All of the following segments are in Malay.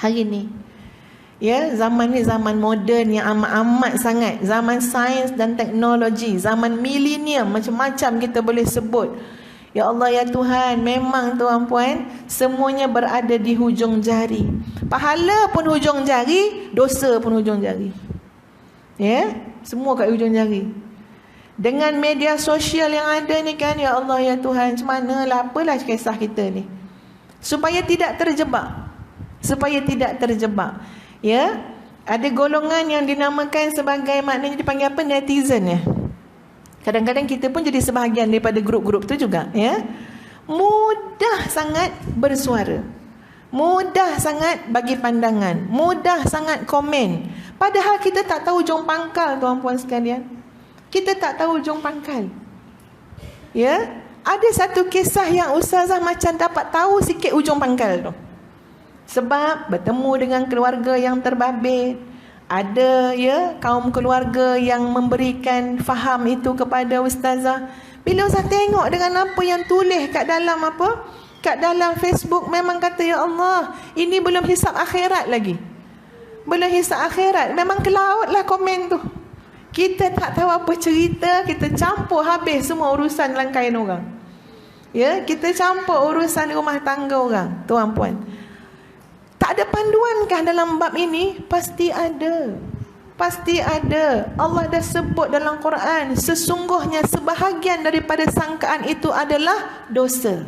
Hari ni, ya, zaman ni zaman moden yang amat-amat sangat, zaman sains dan teknologi, zaman milenium, macam-macam kita boleh sebut. Ya Allah, ya Tuhan, memang tuan-puan, semuanya berada di hujung jari. Pahala pun hujung jari, dosa pun hujung jari. Ya, semua kat hujung jari. Dengan media sosial yang ada ni kan, ya Allah, ya Tuhan, macam manalah, apalah kisah kita ni. Supaya tidak terjebak. Supaya tidak terjebak. Ya, ada golongan yang dinamakan sebagai, maknanya dipanggil apa? Netizen, ya. Kadang-kadang kita pun jadi sebahagian daripada grup-grup tu juga, ya. Mudah sangat bersuara, mudah sangat bagi pandangan, mudah sangat komen. Padahal kita tak tahu ujung pangkal, tuan-puan sekalian. Kita tak tahu ujung pangkal. Ya, ada satu kisah yang ustazah macam dapat tahu sikit ujung pangkal tu. Sebab bertemu dengan keluarga yang terbabit. Ada, ya, kaum keluarga yang memberikan faham itu kepada ustazah. Bila ustazah tengok dengan apa yang tulis kat dalam apa? Kat dalam Facebook, memang kata, ya Allah, ini belum hisab akhirat lagi. Belum hisab akhirat. Memang ke laut lah komen tu. Kita tak tahu apa cerita, kita campur habis semua urusan dalam kain orang. Ya, kita campur urusan rumah tangga orang, tuan-puan. Tak ada panduankah dalam bab ini? Pasti ada. Pasti ada. Allah dah sebut dalam Quran, sesungguhnya sebahagian daripada sangkaan itu adalah dosa.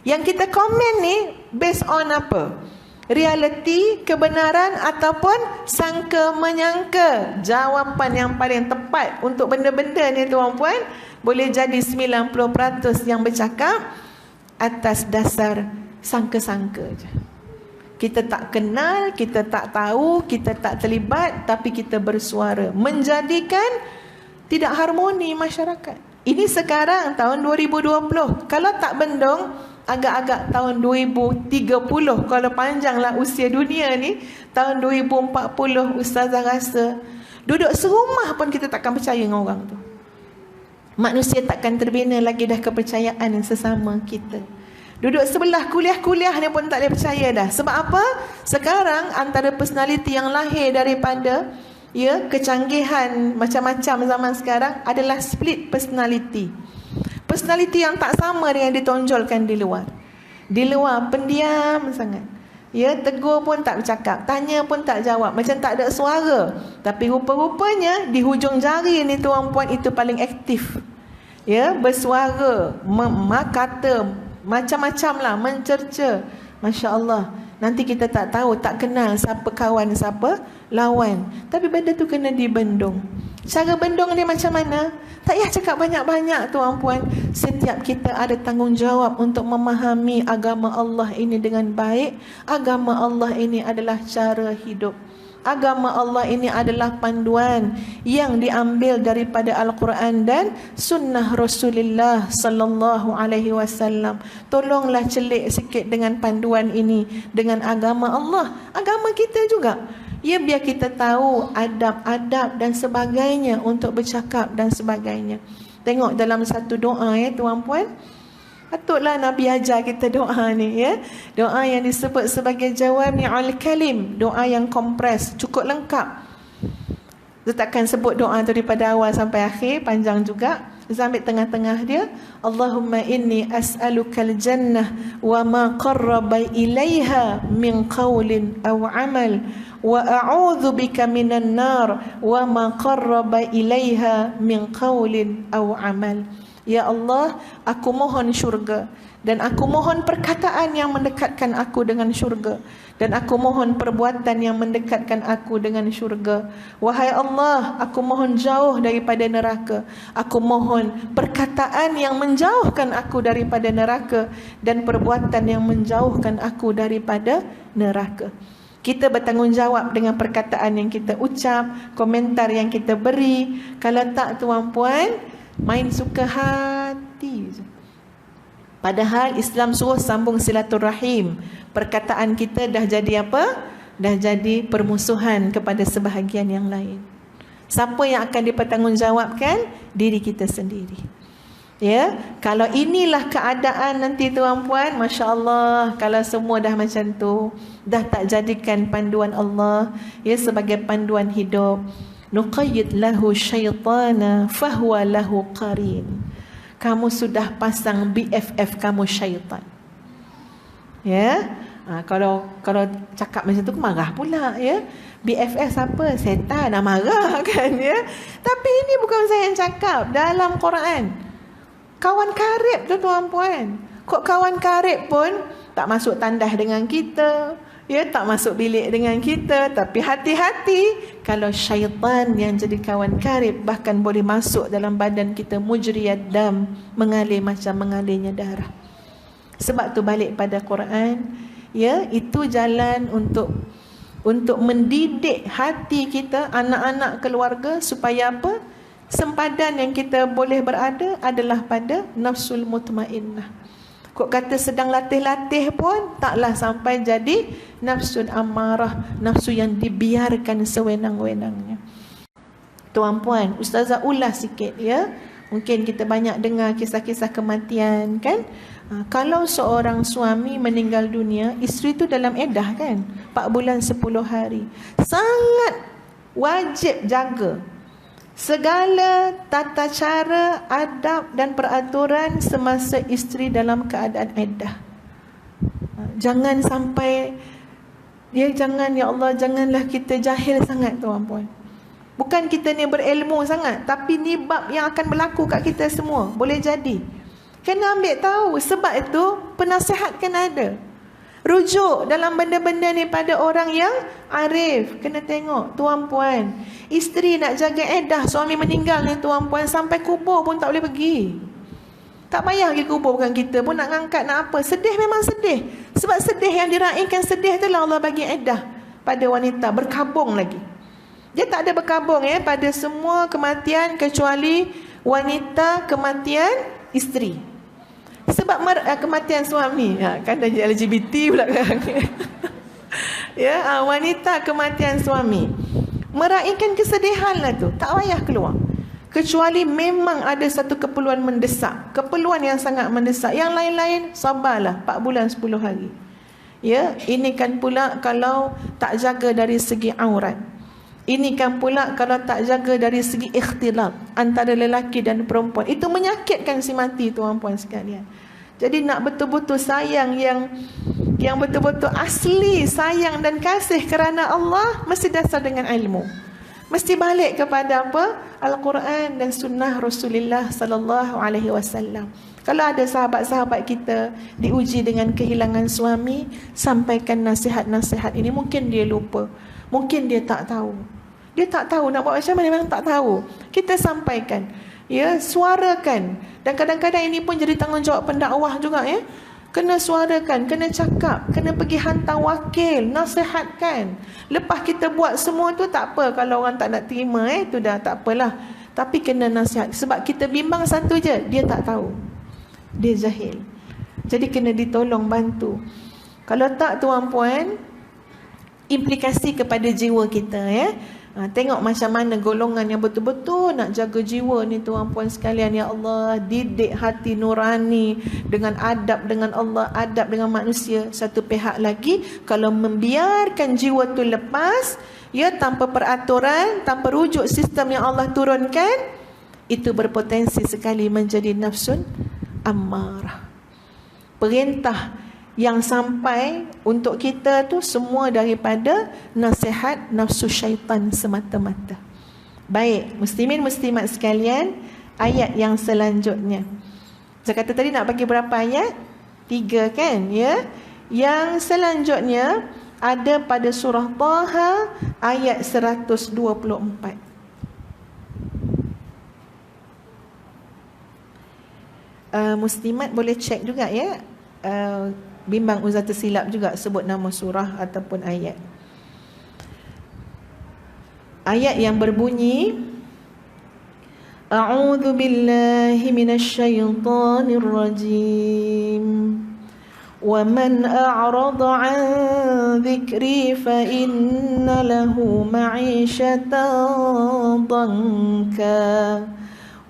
Yang kita komen ni based on apa? Realiti, kebenaran ataupun sangka menyangka. Jawapan yang paling tepat untuk benda-benda ni, tuan-puan, boleh jadi 90% yang bercakap atas dasar sangka-sangka je. Kita tak kenal, kita tak tahu, kita tak terlibat, tapi kita bersuara, menjadikan tidak harmoni masyarakat. Ini sekarang tahun 2020. Kalau tak bendung, agak-agak tahun 2030, kalau panjanglah usia dunia ni, tahun 2040, ustazah rasa duduk serumah pun kita takkan percaya dengan orang tu. Manusia takkan terbina lagi dah kepercayaan sesama kita. Duduk sebelah kuliah-kuliah ni pun tak boleh percaya dah. Sebab apa? Sekarang antara personality yang lahir daripada, ya, kecanggihan macam-macam zaman sekarang adalah split personality. Personality yang tak sama dengan ditonjolkan di luar. Di luar pendiam sangat. Ya, tegur pun tak bercakap, tanya pun tak jawab, macam tak ada suara. Tapi rupa-rupanya di hujung jari ni, tuan-puan, itu paling aktif. Ya, bersuara, kata macam-macam lah, mencerca. Masya Allah. Nanti kita tak tahu, tak kenal siapa kawan, siapa lawan. Tapi benda tu kena dibendung. Cara bendung ni macam mana? Tak payah cakap banyak-banyak, tuan-puan. Setiap kita ada tanggungjawab untuk memahami agama Allah ini dengan baik. Agama Allah ini adalah cara hidup. Agama Allah ini adalah panduan yang diambil daripada Al-Quran dan sunnah Rasulullah sallallahu alaihi wasallam. Tolonglah celik sikit dengan panduan ini, dengan agama Allah, agama kita juga. Ya, biar kita tahu adab-adab dan sebagainya untuk bercakap dan sebagainya. Tengok dalam satu doa, ya tuan-puan, patutlah Nabi ajar kita doa ni, ya. Doa yang disebut sebagai jawami'ul kalim, doa yang kompres, cukup lengkap. Saya takkan sebut doa tu daripada awal sampai akhir, panjang juga. Saya ambil tengah-tengah dia. Allahumma inni as'alukal jannah wa ma qarraba ilaiha min qawlin aw amal wa a'udzu bika minan nar wa ma qarraba ilaiha min qawlin aw amal. Ya Allah, aku mohon syurga, dan aku mohon perkataan yang mendekatkan aku dengan syurga, dan aku mohon perbuatan yang mendekatkan aku dengan syurga. Wahai Allah, aku mohon jauh daripada neraka. Aku mohon perkataan yang menjauhkan aku daripada neraka, dan perbuatan yang menjauhkan aku daripada neraka. Kita bertanggungjawab dengan perkataan yang kita ucap, komentar yang kita beri. Kalau tak, tuan-puan, main suka hati. Padahal Islam suruh sambung silaturahim. Perkataan kita dah jadi apa? Dah jadi permusuhan kepada sebahagian yang lain. Siapa yang akan dipertanggungjawabkan? Diri kita sendiri. Ya, kalau inilah keadaan nanti tuan-puan, masya-Allah, kalau semua dah macam tu, dah tak jadikan panduan Allah ya sebagai panduan hidup. Nuqayyid lahu syaitana fahuwa lahu qarin. Kamu sudah pasang BFF kamu syaitan. Ya. Kalau cakap macam tu marah pula ya. BFF siapa? Setan nak marah kan ya. Tapi ini bukan saya yang cakap, dalam Quran. Kawan karib tu tuan-puan. Kok kawan karib pun tak masuk tandas dengan kita, ya, tak masuk bilik dengan kita. Tapi hati-hati kalau syaitan yang jadi kawan karib, bahkan boleh masuk dalam badan kita, mujriyad dam, mengalir macam mengalirnya darah. Sebab tu balik pada Quran, ya, itu jalan untuk mendidik hati kita, anak-anak keluarga, supaya apa? Sempadan yang kita boleh berada adalah pada nafsul mutmainnah. Kok kata sedang latih-latih pun taklah sampai jadi nafsul amarah, nafsu yang dibiarkan sewenang-wenangnya. Tuan-puan, ustazah ulas sikit ya. Mungkin kita banyak dengar kisah-kisah kematian kan. Kalau seorang suami meninggal dunia, isteri tu dalam iddah kan, 4 bulan 10 hari. Sangat wajib jaga segala tata cara, adab dan peraturan semasa isteri dalam keadaan iddah. Jangan sampai ya Allah, janganlah kita jahil sangat tuan-puan. Bukan kita ni berilmu sangat, tapi ni bab yang akan berlaku kat kita semua. Boleh jadi. Kena ambil tahu. Sebab itu penasihat kena ada. Rujuk dalam benda-benda ni pada orang yang arif. Kena tengok tuan-puan, isteri nak jaga iddah, suami meninggal ni tuan-puan, sampai kubur pun tak boleh pergi. Tak payah pergi kubur, bukan kita pun nak ngangkat nak apa. Sedih memang sedih. Sebab sedih yang diraihkan sedih tu lah Allah bagi iddah pada wanita, berkabung lagi. Dia tak ada berkabung ya pada semua kematian kecuali wanita kematian isteri. Sebab kematian suami, kan dah jadi LGBT pula kan. Ya, wanita kematian suami meraihkan kesedihan lah tu, tak payah keluar. Kecuali memang ada satu keperluan mendesak, keperluan yang sangat mendesak. Yang lain-lain sabarlah 4 bulan 10 hari. Ya, ini kan pula kalau tak jaga dari segi aurat. Ini kan pula kalau tak jaga dari segi ikhtilat antara lelaki dan perempuan. Itu menyakitkan si mati tuan-puan sekalian. Jadi nak betul-betul sayang yang betul-betul asli sayang dan kasih kerana Allah, mesti dasar dengan ilmu. Mesti balik kepada apa? Al-Quran dan sunnah Rasulullah sallallahu alaihi wasallam. Kalau ada sahabat-sahabat kita diuji dengan kehilangan suami, sampaikan nasihat-nasihat ini. Mungkin dia lupa, mungkin dia tak tahu. Dia tak tahu nak buat macam mana, memang tak tahu. Kita sampaikan, ya, suarakan. Dan kadang-kadang ini pun jadi tanggungjawab pendakwah juga ya. Kena suarakan, kena cakap, kena pergi hantar wakil, nasihatkan. Lepas kita buat semua tu tak apa kalau orang tak nak terima tu dah tak apalah. Tapi kena nasihat. Sebab kita bimbang satu je, dia tak tahu. Dia jahil. Jadi kena ditolong, bantu. Kalau tak tuan-puan, implikasi kepada jiwa kita ya. Tengok macam mana golongan yang betul-betul nak jaga jiwa ni tuan-puan sekalian. Ya Allah, didik hati nurani dengan adab dengan Allah, adab dengan manusia. Satu pihak lagi, kalau membiarkan jiwa tu lepas ya, tanpa peraturan, tanpa rujuk sistem yang Allah turunkan, itu berpotensi sekali menjadi nafsun ammarah. Perintah yang sampai untuk kita tu semua daripada nasihat nafsu syaitan semata-mata. Baik, muslimin muslimat sekalian, ayat yang selanjutnya. Saya kata tadi nak bagi berapa ayat? 3 kan ya. Yang selanjutnya ada pada surah Taha ayat 124. Muslimat boleh cek juga ya. Bimbang Ustaz tersilap juga sebut nama surah ataupun ayat. Ayat yang berbunyi, A'udzu billahi minasyaitonir rajim. Wa man a'rada 'an dzikri fa inna lahu ma'isyatan dhanka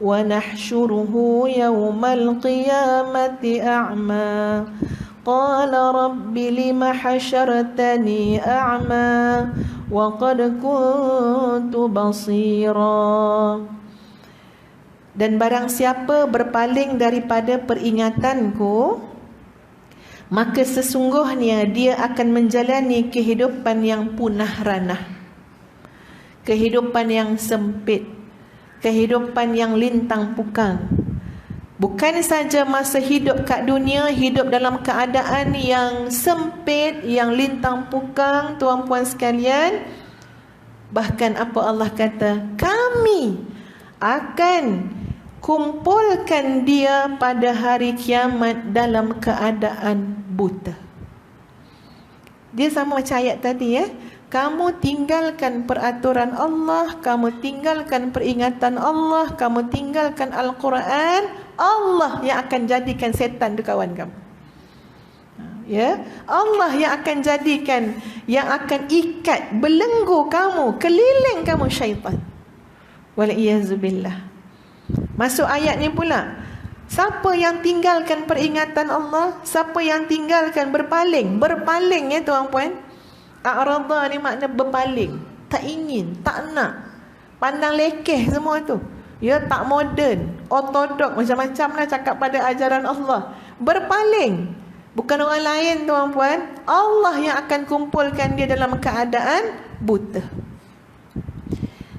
ونحشره يوم القيامة أعمى قال رب لم حشرتني أعمى وقد كنت بصيرا. Dan barang siapa berpaling daripada peringatanku, maka sesungguhnya dia akan menjalani kehidupan yang punah ranah, kehidupan yang sempit, kehidupan yang lintang pukang. Bukan saja masa hidup kat dunia, hidup dalam keadaan yang sempit, yang lintang pukang, tuan-puan sekalian. Bahkan apa Allah kata, kami akan kumpulkan dia pada hari kiamat dalam keadaan buta. Dia sama macam ayat tadi ya. Kamu tinggalkan peraturan Allah, kamu tinggalkan peringatan Allah, kamu tinggalkan Al-Quran, Allah yang akan jadikan setan tu kawan kamu. Ya, Allah yang akan jadikan, yang akan ikat belenggu kamu, keliling kamu syaitan. Wal'iyazubillah. Masuk ayat ni pula, siapa yang tinggalkan peringatan Allah, siapa yang tinggalkan berpaling. Berpaling ya tuan-puan, a'radha ni makna berpaling, tak ingin, tak nak, pandang lekeh semua tu. Ya, tak moden, ortodok, macam-macam lah cakap pada ajaran Allah. Berpaling. Bukan orang lain tuan-puan, Allah yang akan kumpulkan dia dalam keadaan buta.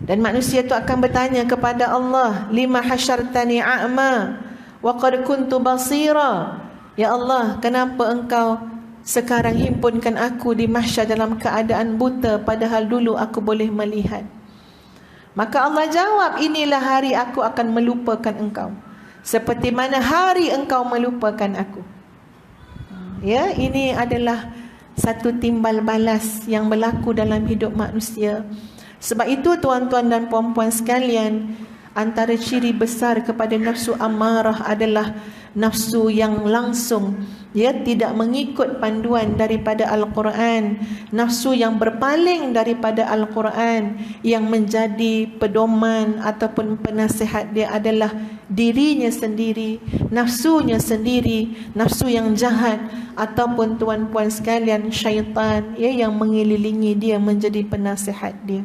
Dan manusia tu akan bertanya kepada Allah, lima hasyartani a'ma wa qad kuntu basira. Ya Allah, kenapa engkau sekarang himpunkan aku di mahsyar dalam keadaan buta, padahal dulu aku boleh melihat. Maka Allah jawab, inilah hari aku akan melupakan engkau, seperti mana hari engkau melupakan aku. Ya, ini adalah satu timbal balas yang berlaku dalam hidup manusia. Sebab itu tuan-tuan dan puan-puan sekalian, antara ciri besar kepada nafsu amarah adalah nafsu yang langsung, ya, tidak mengikut panduan daripada Al-Quran, nafsu yang berpaling daripada Al-Quran. Yang menjadi pedoman ataupun penasihat dia adalah dirinya sendiri, nafsunya sendiri, nafsu yang jahat, ataupun tuan-puan sekalian syaitan, ya, yang mengelilingi dia menjadi penasihat dia.